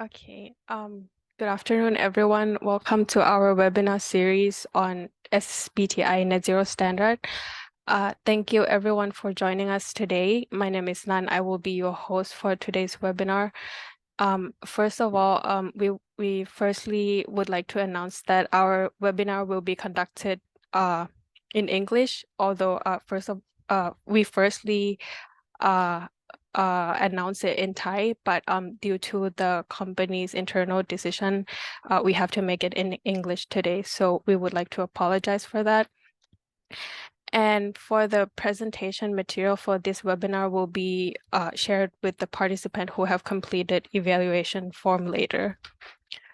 Okay. Good afternoon, everyone. Welcome to our webinar series on SBTi Net-Zero Standard. Thank you, everyone, for joining us today. My name is Nan. I will be your host for today's webinar. First of all, we firstly would like to announce that our webinar will be conducted in English, although we firstly announce it in Thai, but due to the company's internal decision, we have to make it in English today. So we would like to apologize for that. And for the presentation material for this webinar will be shared with the participant who have completed evaluation form later.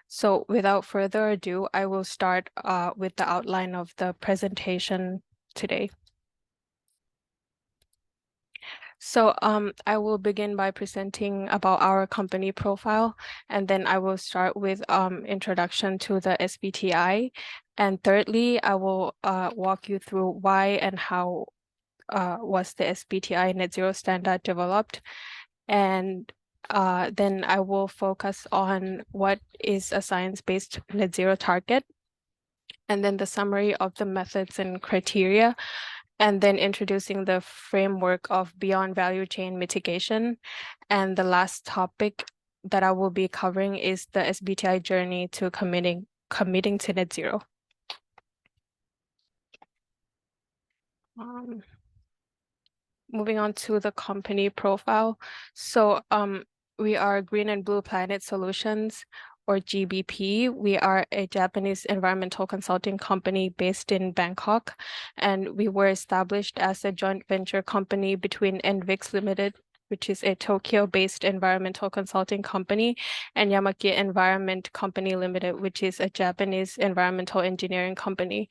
So without further ado, I will start with the outline of the presentation today. So I will begin by presenting about our company profile, and then I will start with introduction to the SBTi. And thirdly, I will walk you through why and how was the SBTi Net-Zero Standard developed. And then I will focus on what is a science-based net zero target, and then the summary of the methods and criteria, and then introducing the framework of beyond value chain mitigation. And the last topic that I will be covering is the SBTi journey to committing to net zero. Moving on to the company profile. So we are Green and Blue Planet Solutions, or GBP. We are a Japanese environmental consulting company based in Bangkok, and we were established as a joint venture company between NVIX Limited, which is a Tokyo-based environmental consulting company, and Yamaki Environment Company Limited, which is a Japanese environmental engineering company.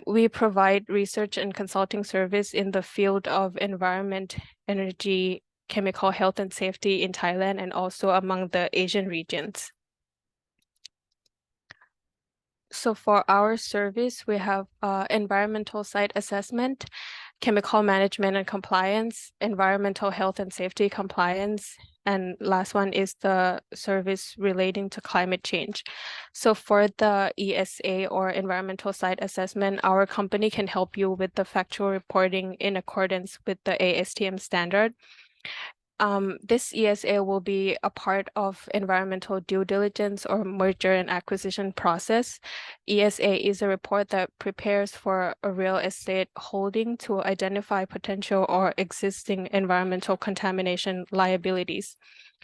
We provide research and consulting service in the field of environment, energy, chemical health and safety in Thailand and also among the Asian regions. So for our service, we have environmental site assessment, chemical management and compliance, environmental health and safety compliance, and last one is the service relating to climate change. So for the ESA or environmental site assessment, our company can help you with the factual reporting in accordance with the ASTM standard. This ESA will be a part of environmental due diligence or merger and acquisition process. ESA is a report that prepares for a real estate holding to identify potential or existing environmental contamination liabilities.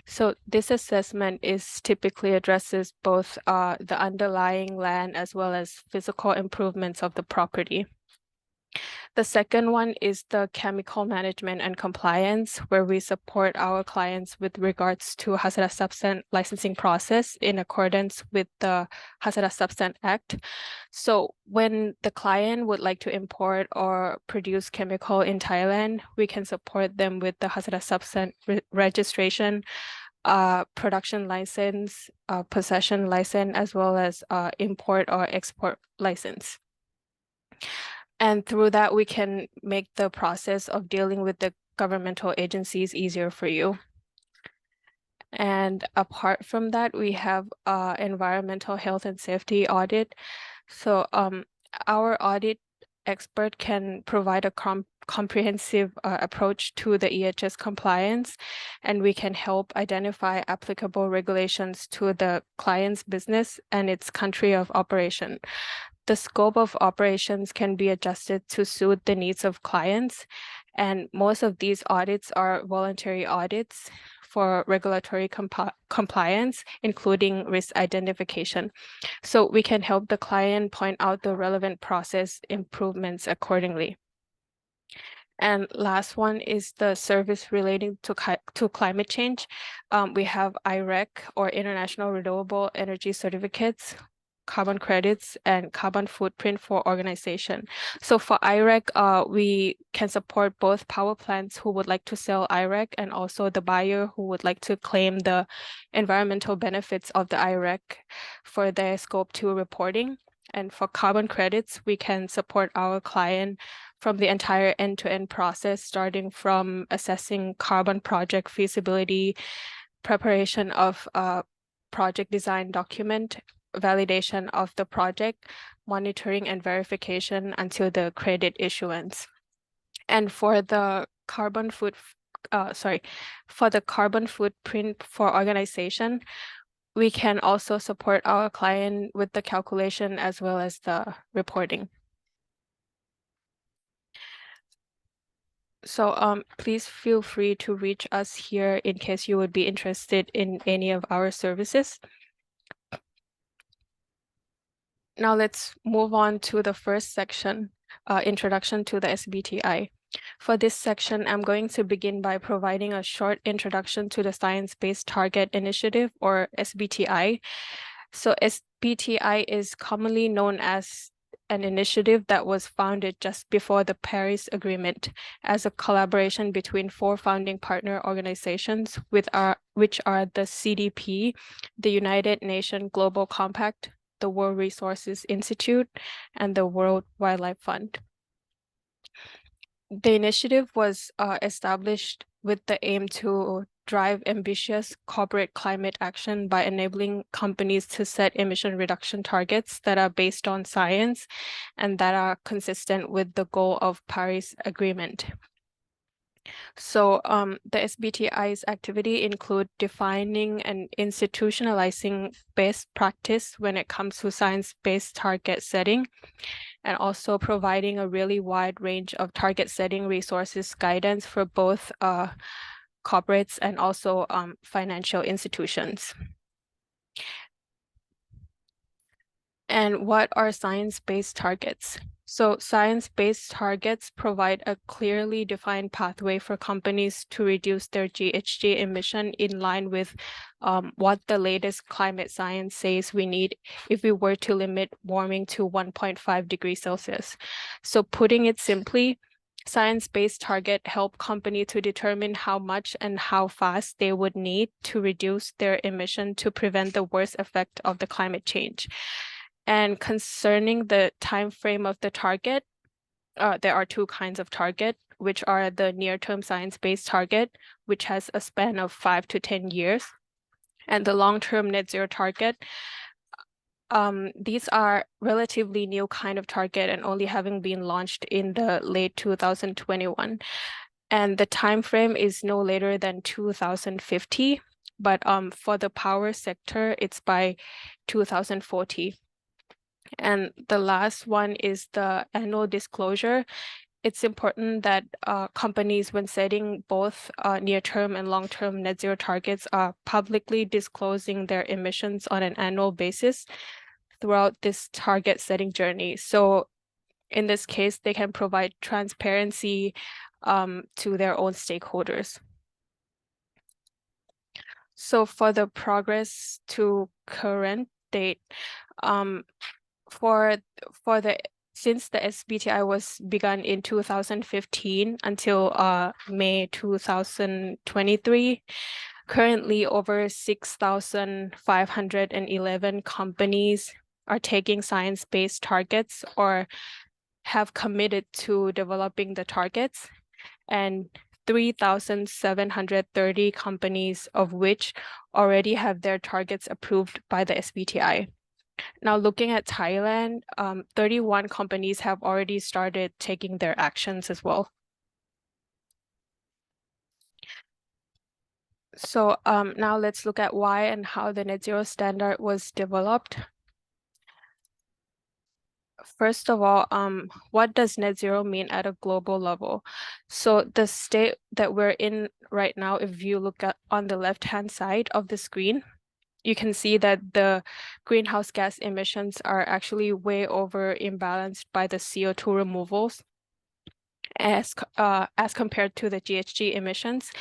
So this assessment is typically addresses both the underlying land as well as physical improvements of the property. The second one is the chemical management and compliance, where we support our clients with regards to hazardous substance licensing process in accordance with the Hazardous Substance Act. So when the client would like to import or produce chemical in Thailand, we can support them with the hazardous substance registration, production license, possession license, as well as import or export license. And through that, we can make the process of dealing with the governmental agencies easier for you. And apart from that, we have environmental health and safety audit. So our audit expert can provide a comprehensive approach to the EHS compliance, and we can help identify applicable regulations to the client's business and its country of operation. The scope of operations can be adjusted to suit the needs of clients, and most of these audits are voluntary audits for regulatory compliance, including risk identification. So we can help the client point out the relevant process improvements accordingly. And last one is the service relating to climate change. We have IREC, or International Renewable Energy Certificates, carbon credits, and carbon footprint for organization. So for IREC, we can support both power plants who would like to sell IREC and also the buyer who would like to claim the environmental benefits of the IREC for their Scope 2 reporting. And for carbon credits, we can support our client from the entire end-to-end process, starting from assessing carbon project feasibility, preparation of project design document, validation of the project, monitoring and verification until the credit issuance. And for the carbon footprint for organization, we can also support our client with the calculation as well as the reporting. So please feel free to reach us here in case you would be interested in any of our services. Now let's move on to the first section, Introduction to the SBTi. For this section, I'm going to begin by providing a short introduction to the Science-Based Target Initiative, or SBTi. So SBTi is commonly known as an initiative that was founded just before the Paris Agreement as a collaboration between 4 founding partner organizations, which are the CDP, the United Nations Global Compact, the World Resources Institute, and the World Wildlife Fund. The initiative was established with the aim to drive ambitious corporate climate action by enabling companies to set emission reduction targets that are based on science and that are consistent with the goal of Paris Agreement. So the SBTi's activity include defining and institutionalizing best practice when it comes to science-based target setting, and also providing a really wide range of target setting resources guidance for both corporates and also financial institutions. And what are science-based targets? So science-based targets provide a clearly defined pathway for companies to reduce their GHG emission in line with what the latest climate science says we need if we were to limit warming to 1.5 degrees Celsius. So putting it simply, science-based target help company to determine how much and how fast they would need to reduce their emission to prevent the worst effect of the climate change. And concerning the time frame of the target, there are 2 kinds of target, which are the near-term science-based target, which has a span of 5 to 10 years, and the long-term net zero target. These are relatively new kind of target and only having been launched in the late 2021. And the time frame is no later than 2050, but for the power sector, it's by 2040. And the last one is the annual disclosure. It's important that companies, when setting both near-term and long-term net zero targets, are publicly disclosing their emissions on an annual basis throughout this target setting journey. So in this case, they can provide transparency to their own stakeholders. So for the progress to current date, since the SBTi was begun in 2015 until May 2023, currently over 6,511 companies are taking science-based targets or have committed to developing the targets, and 3,730 companies of which already have their targets approved by the SBTi. Now, looking at Thailand, 31 companies have already started taking their actions as well. So now let's look at why and how the NetZero Standard was developed. First of all, what does net zero mean at a global level? So the state that we're in right now, if you look at on the left-hand side of the screen, you can see that the greenhouse gas emissions are actually way over imbalanced by the CO2 removals as compared to the GHG emissions.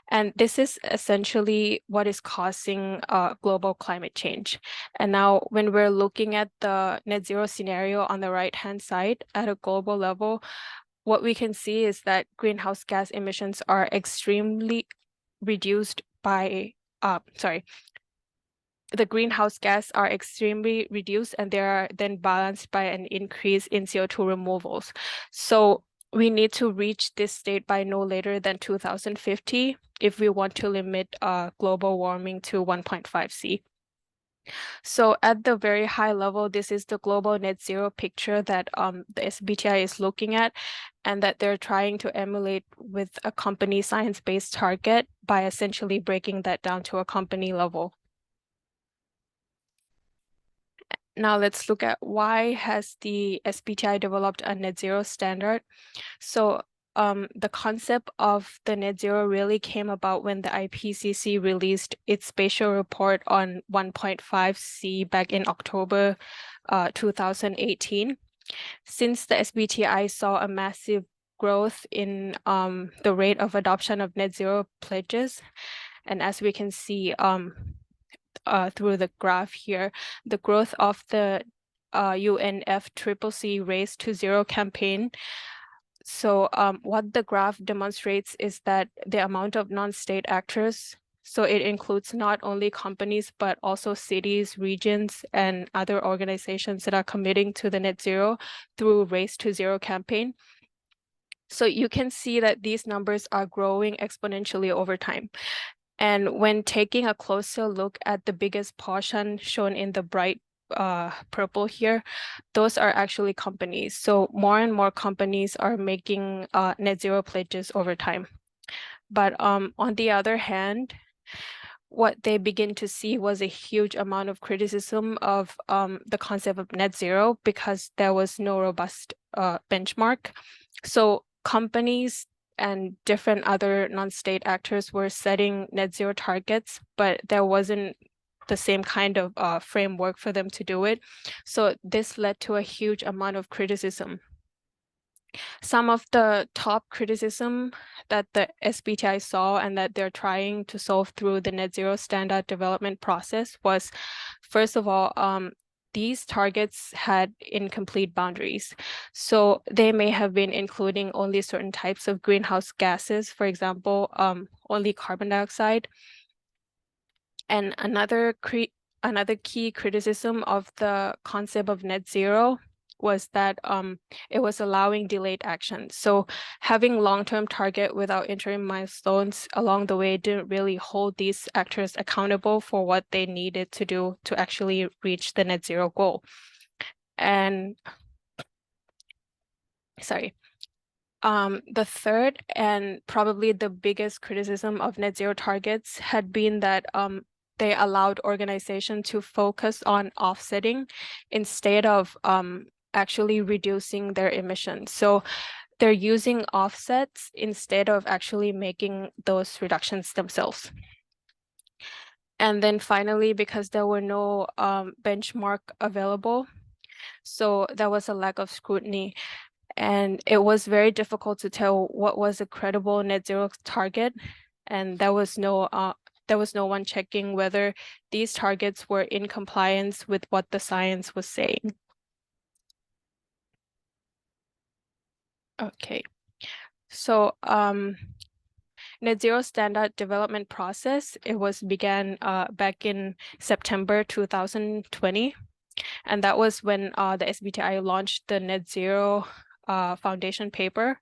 And this is essentially what is causing global climate change. And now when we're looking at the net zero scenario on the right-hand side at a global level, what we can see is that greenhouse gas emissions are extremely reduced by, the greenhouse gas are extremely reduced and they are then balanced by an increase in CO2 removals. So we need to reach this state by no later than 2050 if we want to limit global warming to 1.5 C. So at the very high level, this is the global net zero picture that the SBTi is looking at, and that they're trying to emulate with a company science-based target by essentially breaking that down to a company level. Now let's look at why has the SBTi developed a net zero standard. So the concept of the net zero really came about when the IPCC released its spatial report on 1.5C back in October 2018. Since the SBTi saw a massive growth in the rate of adoption of net zero pledges, and as we can see through the graph here, the growth of the UNFCCC Race to Zero campaign. So what the graph demonstrates is that the amount of non-state actors, so it includes not only companies, but also cities, regions, and other organizations that are committing to the net zero through Race to Zero campaign. So you can see that these numbers are growing exponentially over time. And when taking a closer look at the biggest portion shown in the bright purple here, those are actually companies. So more and more companies are making net zero pledges over time. But on the other hand, what they begin to see was a huge amount of criticism of the concept of net zero because there was no robust benchmark. So companies and different other non-state actors were setting net zero targets, but there wasn't the same kind of framework for them to do it. So this led to a huge amount of criticism. Some of the top criticism that the SBTi saw and that they're trying to solve through the net zero standard development process was, first of all, these targets had incomplete boundaries. So they may have been including only certain types of greenhouse gases, for example, only carbon dioxide. And another key criticism of the concept of net zero was that it was allowing delayed action. So having long-term target without interim milestones along the way didn't really hold these actors accountable for what they needed to do to actually reach the net zero goal. And the third and probably the biggest criticism of net zero targets had been that they allowed organizations to focus on offsetting instead of actually reducing their emissions. So they're using offsets instead of actually making those reductions themselves. And then finally, because there were no benchmark available, so there was a lack of scrutiny. And it was very difficult to tell what was a credible net zero target. And there was no one checking whether these targets were in compliance with what the science was saying. Okay, so net zero standard development process, it was began back in September 2020. And that was when the SBTi launched the net zero foundation paper.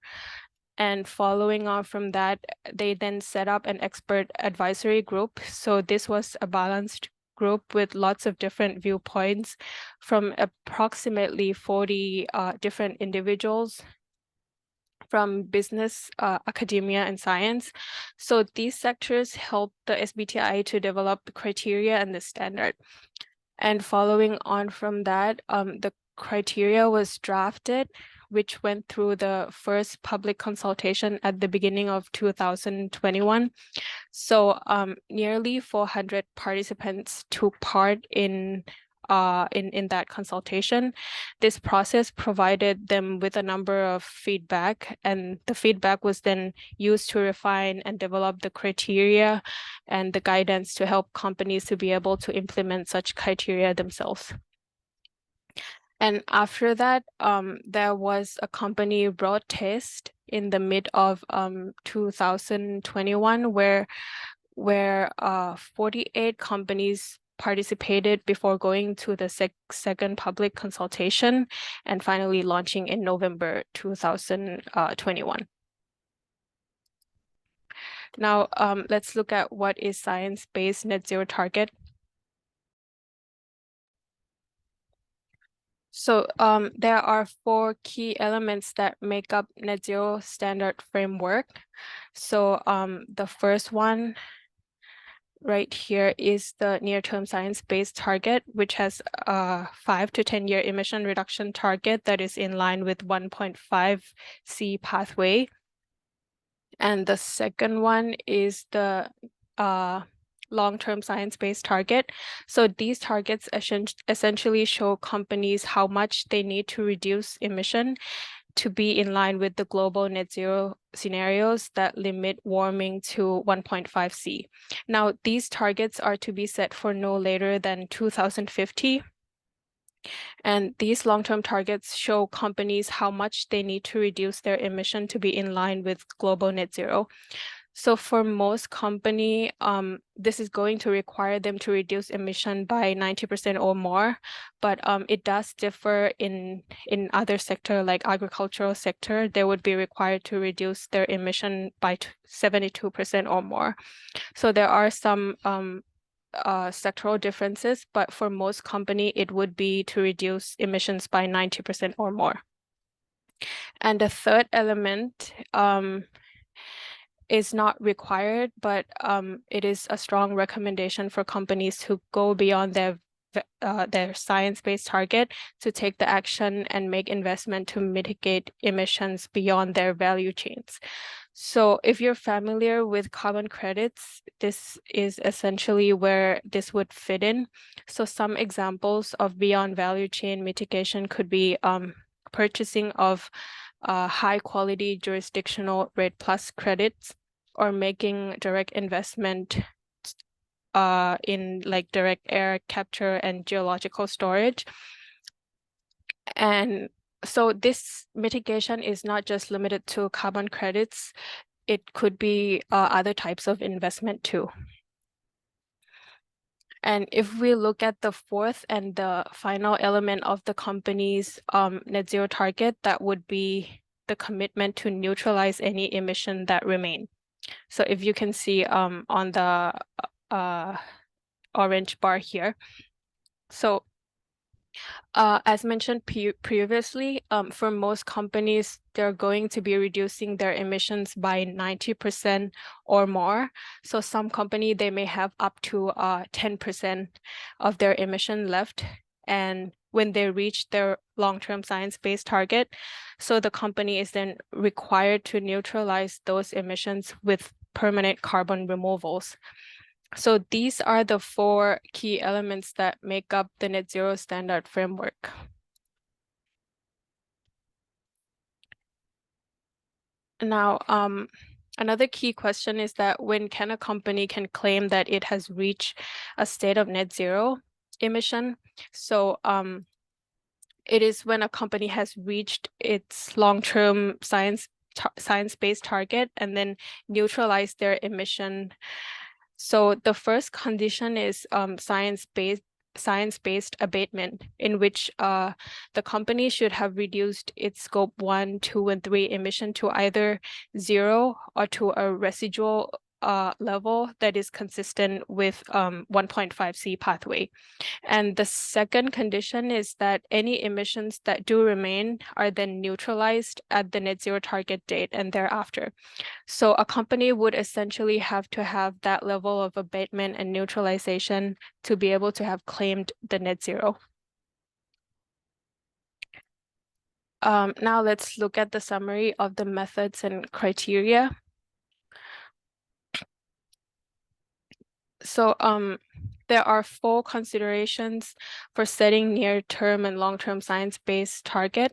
And following on from that, they then set up an expert advisory group. So this was a balanced group with lots of different viewpoints from approximately 40 different individuals from business, academia, and science. So these sectors helped the SBTi to develop the criteria and the standard. And following on from that, the criteria was drafted, which went through the first public consultation at the beginning of 2021. So nearly 400 participants took part in that consultation. This process provided them with a number of feedback, and the feedback was then used to refine and develop the criteria and the guidance to help companies to be able to implement such criteria themselves. And after that, there was a company road test in the mid of 2021 where 48 companies participated before going to the second public consultation and finally launching in November 2021. Now, let's look at what is science-based net zero target. So there are 4 key elements that make up NetZero Standard framework. So the first one right here is the near-term science-based target, which has a 5 to 10-year emission reduction target that is in line with 1.5 C pathway. And the second one is the long-term science-based target. So these targets essentially show companies how much they need to reduce emission to be in line with the global net zero scenarios that limit warming to 1.5 C. Now, these targets are to be set for no later than 2050. And these long-term targets show companies how much they need to reduce their emission to be in line with global net zero. So for most company, this is going to require them to reduce emission by 90% or more, but it does differ in other sector like agricultural sector. They would be required to reduce their emission by 72% or more. So there are some sectoral differences, but for most company, it would be to reduce emissions by 90% or more. And the third element is not required, but it is a strong recommendation for companies to go beyond their science-based target to take the action and make investment to mitigate emissions beyond their value chains. So if you're familiar with carbon credits, this is essentially where this would fit in. So some examples of beyond value chain mitigation could be purchasing of high quality jurisdictional REDD+ credits, or making direct investment in like direct air capture and geological storage. And so this mitigation is not just limited to carbon credits. It could be other types of investment too. And if we look at the fourth and the final element of the company's net zero target, that would be the commitment to neutralize any emission that remain. So if you can see on the orange bar here. So as mentioned previously, for most companies, they're going to be reducing their emissions by 90% or more. So some company, they may have up to 10% of their emission left. And when they reach their long-term science-based target, so the company is then required to neutralize those emissions with permanent carbon removals. So these are the 4 key elements that make up the Net Zero Standard framework. Now, another key question is that when can a company can claim that it has reached a state of net zero emission? So it is when a company has reached its long-term science-based target and then neutralize their emission. So the first condition is science-based abatement, in which the company should have reduced its scope 1, 2, and 3 emission to either 0 or to a residual level that is consistent with 1.5 C pathway. And the second condition is that any emissions that do remain are then neutralized at the net zero target date and thereafter. So a company would essentially have to have that level of abatement and neutralization to be able to have claimed the net zero. Now let's look at the summary of the methods and criteria. So there are 4 considerations for setting near-term and long-term science-based target.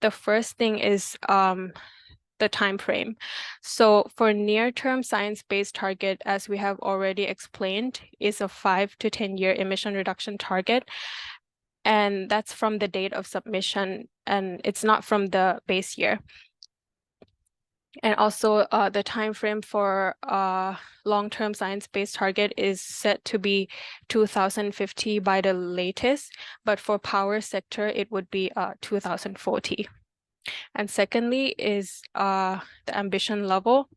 The first thing is the time frame. So for near-term science-based target, as we have already explained, is a 5 to 10-year emission reduction target. And that's from the date of submission, and it's not from the base year. And also the time frame for long-term science-based target is set to be 2050 by the latest, but for power sector, it would be 2040. And secondly is the ambition level.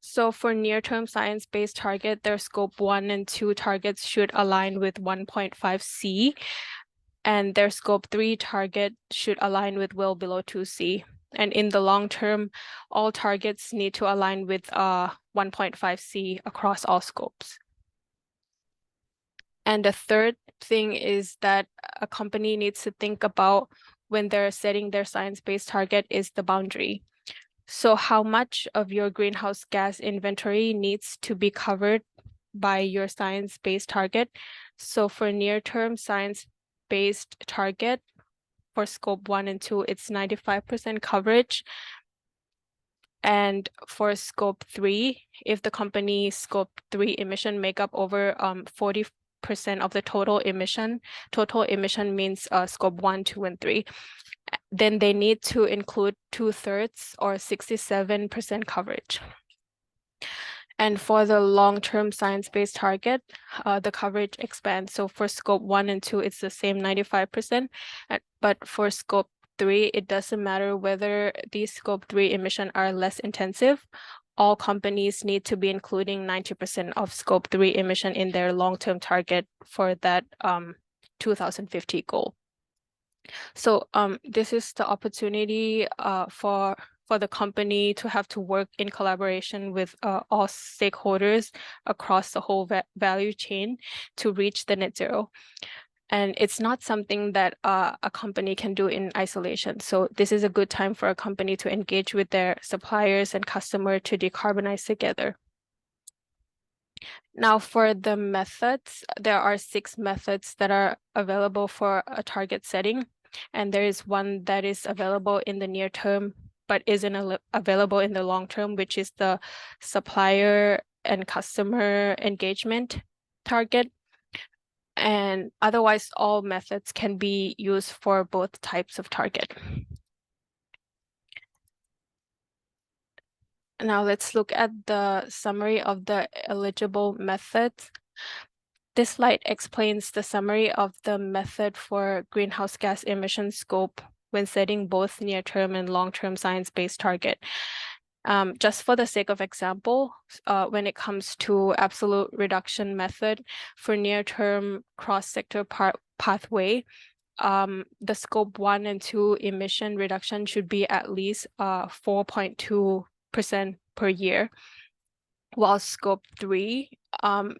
So for near-term science-based target, their scope 1 and 2 targets should align with 1.5 C. and their scope 3 target should align with well below 2C. And in the long term, all targets need to align with 1.5C across all scopes. And the third thing is that a company needs to think about when they're setting their science-based target is the boundary. So how much of your greenhouse gas inventory needs to be covered by your science-based target? So for near-term science-based target, for scope 1 and 2, it's 95% coverage. And for scope 3, if the company's scope 3 emission make up over 40% of the total emission means scope 1, 2, and 3, then they need to include 2/3 or 67% coverage. And for the long-term science-based target, the coverage expands. So for scope 1 and 2, it's the same 95%. But for scope 3, it doesn't matter whether these scope 3 emissions are less intensive. All companies need to be including 90% of scope 3 emission in their long-term target for that 2050 goal. So this is the opportunity for the company to have to work in collaboration with all stakeholders across the whole value chain to reach the net zero. And it's not something that a company can do in isolation. So this is a good time for a company to engage with their suppliers and customers to decarbonize together. Now for the methods, there are 6 methods that are available for a target setting. And there is one that is available in the near term, but isn't available in the long term, which is the supplier and customer engagement target. And otherwise, all methods can be used for both types of target. Now let's look at the summary of the eligible methods. This slide explains the summary of the method for greenhouse gas emission scope when setting both near-term and long-term science-based target. Just for the sake of example, when it comes to absolute reduction method for near-term cross-sector pathway, the scope 1 and 2 emission reduction should be at least 4.2% per year, while scope 3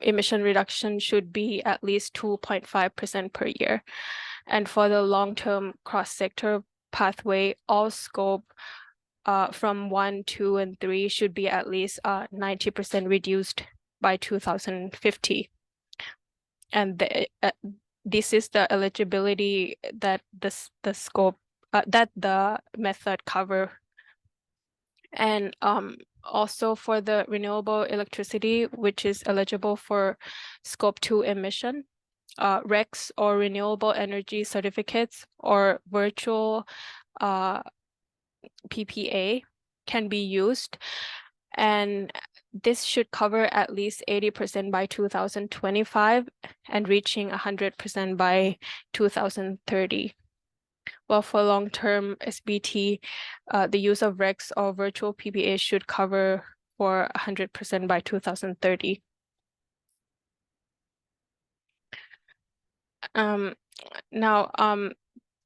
emission reduction should be at least 2.5% per year. And for the long-term cross-sector pathway, all scope from 1, 2, and 3 should be at least 90% reduced by 2050. And this is the eligibility that the scope that the method cover. And also for the renewable electricity, which is eligible for scope 2 emission, RECs or renewable energy certificates or virtual PPA can be used, and this should cover at least 80% by 2025 and reaching 100% by 2030. Well, for long-term SBT, the use of RECs or virtual PPA should cover for 100% by 2030. Now,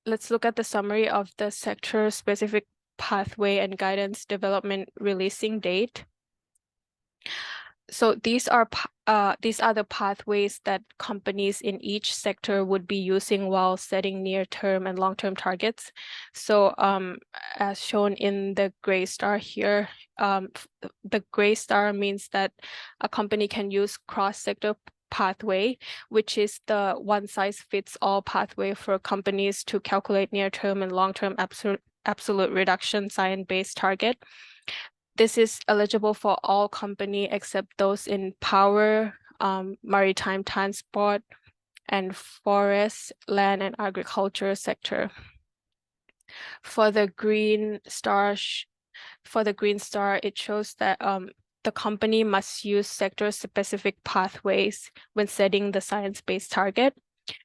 let's look at the summary of the sector-specific pathway and guidance development releasing date. So these are the pathways that companies in each sector would be using while setting near-term and long-term targets. So as shown in the gray star here, the gray star means that a company can use cross-sector pathway, which is the one-size-fits-all pathway for companies to calculate near-term and long-term absolute reduction science-based target. This is eligible for all companies except those in power, maritime transport, and forest, land, and agriculture sector. For the green star, it shows that the company must use sector-specific pathways when setting the science-based target.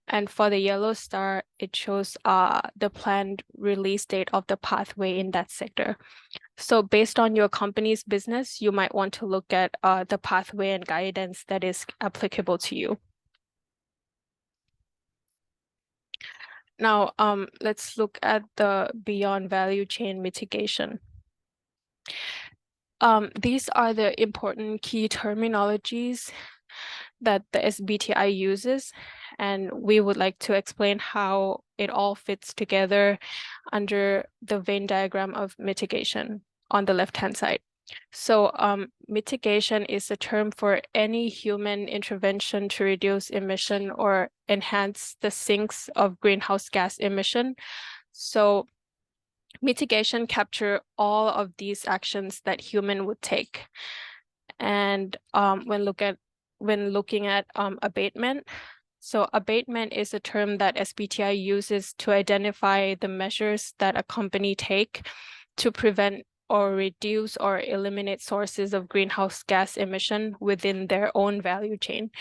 And for the yellow star, it shows the planned release date of the pathway in that sector. So based on your company's business, you might want to look at the pathway and guidance that is applicable to you. Now, let's look at the beyond value chain mitigation. These are the important key terminologies that the SBTi uses, and we would like to explain how it all fits together under the Venn diagram of mitigation on the left-hand side. So mitigation is a term for any human intervention to reduce emission or enhance the sinks of greenhouse gas emission. So mitigation capture all of these actions that human would take. And when looking at abatement, so abatement is a term that SBTi uses to identify the measures that a company take to prevent or reduce or eliminate sources of greenhouse gas emission within their own value chain.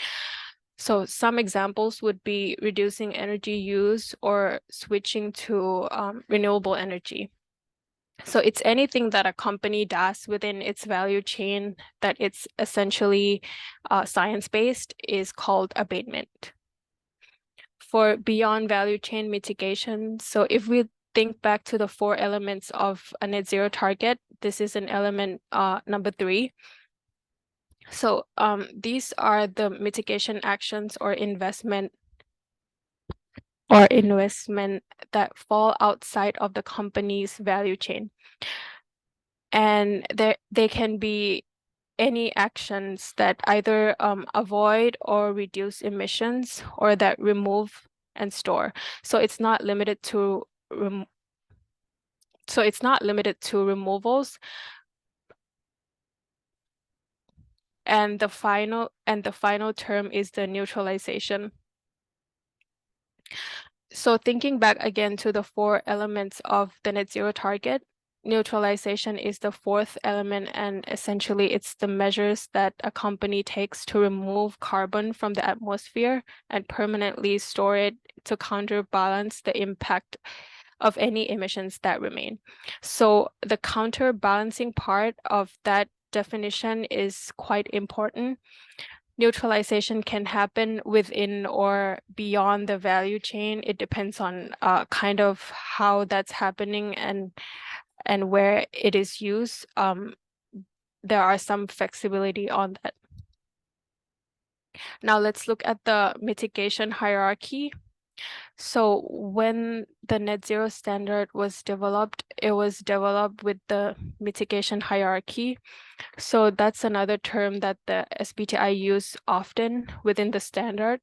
So some examples would be reducing energy use or switching to renewable energy. So it's anything that a company does within its value chain that it's essentially science-based is called abatement. For beyond value chain mitigation, so if we think back to the 4 elements of a net zero target, this is an element number 3. So these are the mitigation actions or investment that fall outside of the company's value chain. And they can be any actions that either avoid or reduce emissions or that remove and store. So it's not limited to removals. And the final term is the neutralization. So thinking back again to the 4 elements of the net zero target, neutralization is the 4th element, and essentially it's the measures that a company takes to remove carbon from the atmosphere and permanently store it to counterbalance the impact of any emissions that remain. So the counterbalancing part of that definition is quite important. Neutralization can happen within or beyond the value chain. It depends on kind of how that's happening and where it is used. There are some flexibility on that. Now let's look at the mitigation hierarchy. So when the net zero standard was developed, it was developed with the mitigation hierarchy. So that's another term that the SBTi use often within the standard.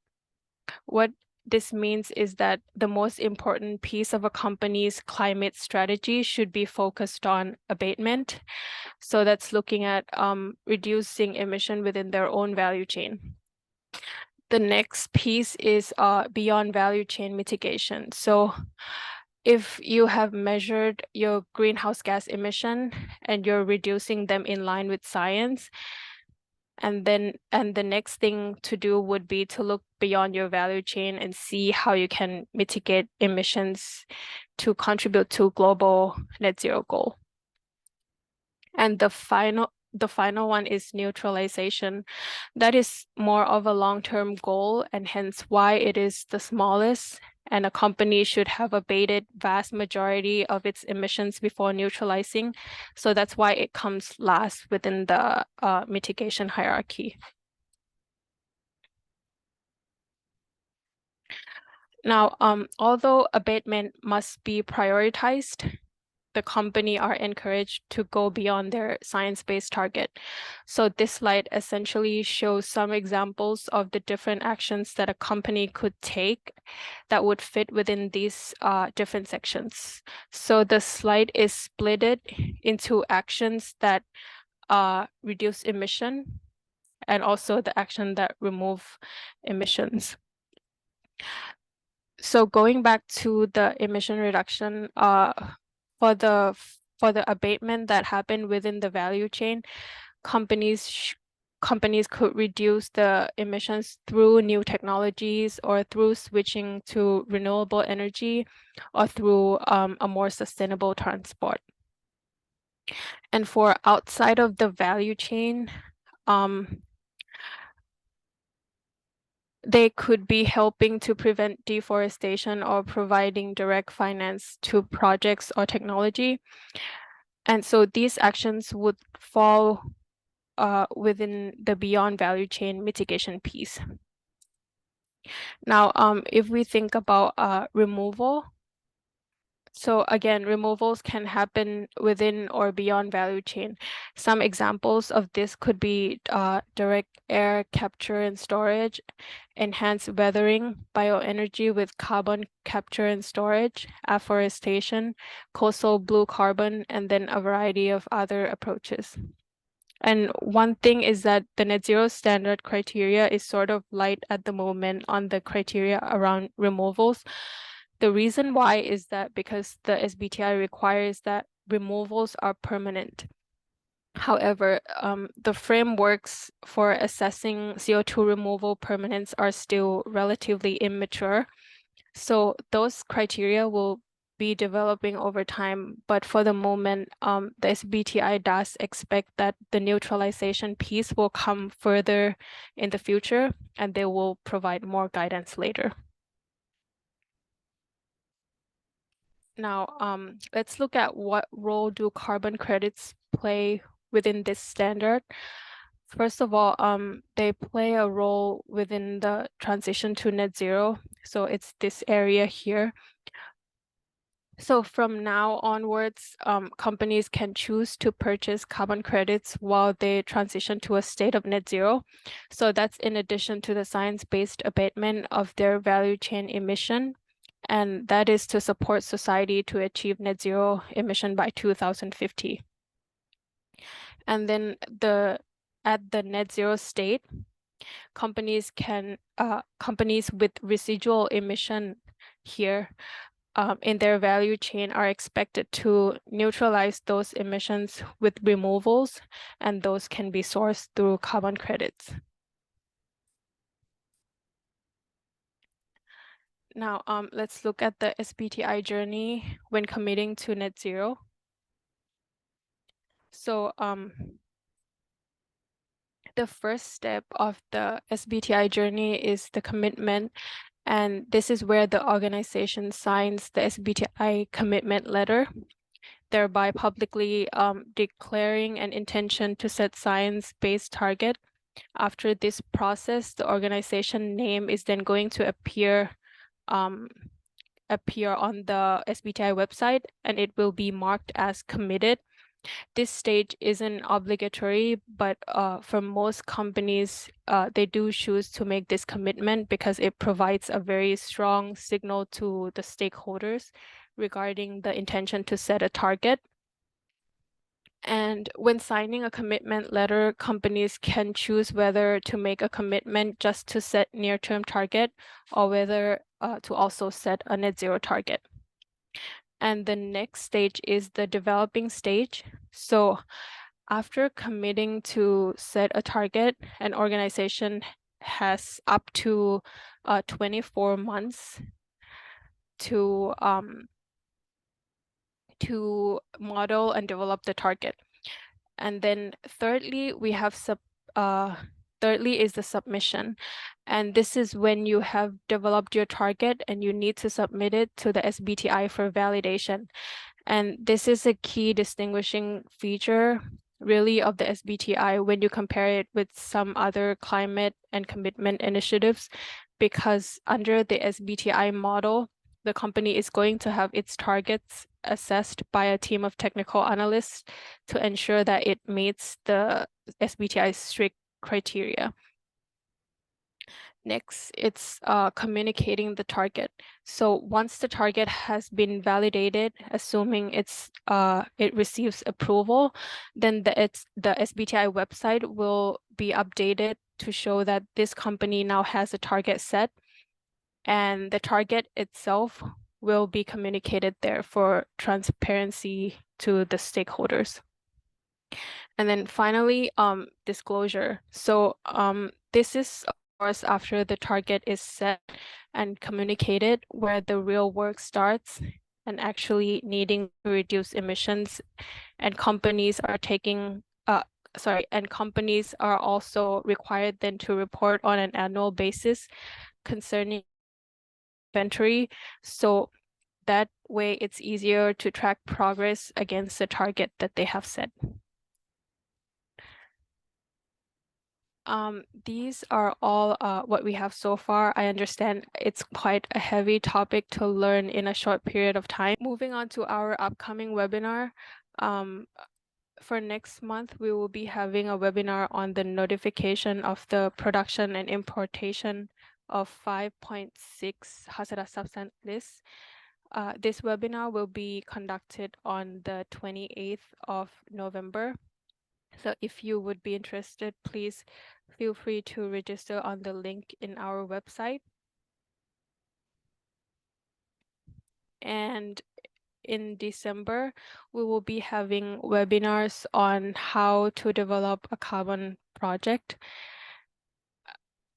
What this means is that the most important piece of a company's climate strategy should be focused on abatement. So that's looking at reducing emission within their own value chain. The next piece is beyond value chain mitigation. So if you have measured your greenhouse gas emission and you're reducing them in line with science, and the next thing to do would be to look beyond your value chain and see how you can mitigate emissions to contribute to global net zero goal. And the final one is neutralization. That is more of a long-term goal, and hence why it is the smallest, and a company should have abated vast majority of its emissions before neutralizing. So that's why it comes last within the mitigation hierarchy. Now, although abatement must be prioritized, the company are encouraged to go beyond their science-based target. So this slide essentially shows some examples of the different actions that a company could take that would fit within these different sections. So the slide is split into actions that reduce emission and also the action that remove emissions. So going back to the emission reduction, for the abatement that happened within the value chain, companies could reduce the emissions through new technologies or through switching to renewable energy or through a more sustainable transport. And for outside of the value chain, they could be helping to prevent deforestation or providing direct finance to projects or technology. And so these actions would fall within the beyond value chain mitigation piece. Now, if we think about removal, so again, removals can happen within or beyond value chain. Some examples of this could be direct air capture and storage, enhanced weathering, bioenergy with carbon capture and storage, afforestation, coastal blue carbon, and then a variety of other approaches. And one thing is that the net zero standard criteria is sort of light at the moment on the criteria around removals. The reason why is that because the SBTi requires that removals are permanent. However, the frameworks for assessing CO2 removal permanence are still relatively immature. So those criteria will be developing over time, but for the moment, the SBTi does expect that the neutralization piece will come further in the future, and they will provide more guidance later. Now, let's look at what role do carbon credits play within this standard. First of all, they play a role within the transition to net zero. So it's this area here. So from now onwards, companies can choose to purchase carbon credits while they transition to a state of net zero. So that's in addition to the science-based abatement of their value chain emission. And that is to support society to achieve net zero emission by 2050. And then at the net zero state, companies with residual emission here in their value chain are expected to neutralize those emissions with removals, and those can be sourced through carbon credits. Now, let's look at the SBTi journey when committing to net zero. So, the first step of the SBTi journey is the commitment, and this is where the organization signs the SBTi commitment letter, thereby publicly declaring an intention to set science-based target. After this process, the organization name is then going to appear on the SBTi website, and it will be marked as committed. This stage isn't obligatory, but for most companies, they do choose to make this commitment because it provides a very strong signal to the stakeholders regarding the intention to set a target. And when signing a commitment letter, companies can choose whether to make a commitment just to set near-term target or whether to also set a net zero target. And the next stage is the developing stage. So after committing to set a target, an organization has up to 24 months to model and develop the target. And then thirdly, we have thirdly is the submission. And this is when you have developed your target and you need to submit it to the SBTi for validation. And this is a key distinguishing feature really of the SBTi when you compare it with some other climate and commitment initiatives, because under the SBTi model, the company is going to have its targets assessed by a team of technical analysts to ensure that it meets the SBTi's strict criteria. Next, it's communicating the target. So once the target has been validated, assuming it receives approval, then the SBTi website will be updated to show that this company now has a target set, and the target itself will be communicated there for transparency to the stakeholders. And then finally, disclosure. So this is after the target is set and communicated, where the real work starts and actually needing to reduce emissions, and companies are taking and companies are also required then to report on an annual basis concerning inventory. So that way it's easier to track progress against the target that they have set. These are all what we have so far. I understand it's quite a heavy topic to learn in a short period of time. Moving on to our upcoming webinar. For next month, we will be having a webinar on the notification of the production and importation of 5.6 hazardous substance lists. This webinar will be conducted on the 28th of November. So if you would be interested, please feel free to register on the link in our website. And in December, we will be having webinars on how to develop a carbon project,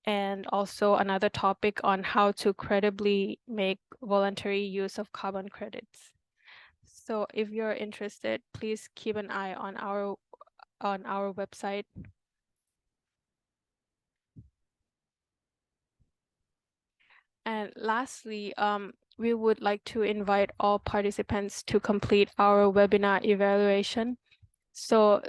and also another topic on how to credibly make voluntary use of carbon credits. So if you're interested, please keep an eye on our website. And lastly, we would like to invite all participants to complete our webinar evaluation. So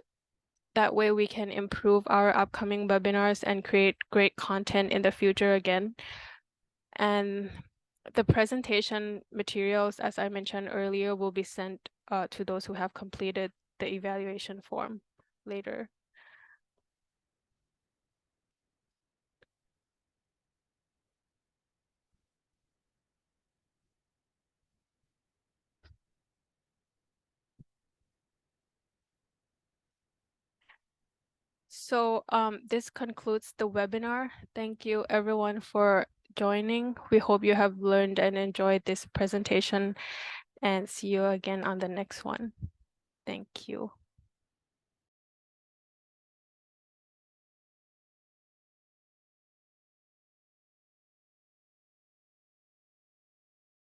that way we can improve our upcoming webinars and create great content in the future again. And the presentation materials, as I mentioned earlier, will be sent to those who have completed the evaluation form later. So this concludes the webinar. Thank you everyone for joining. We hope you have learned and enjoyed this presentation, and see you again on the next one. Thank you.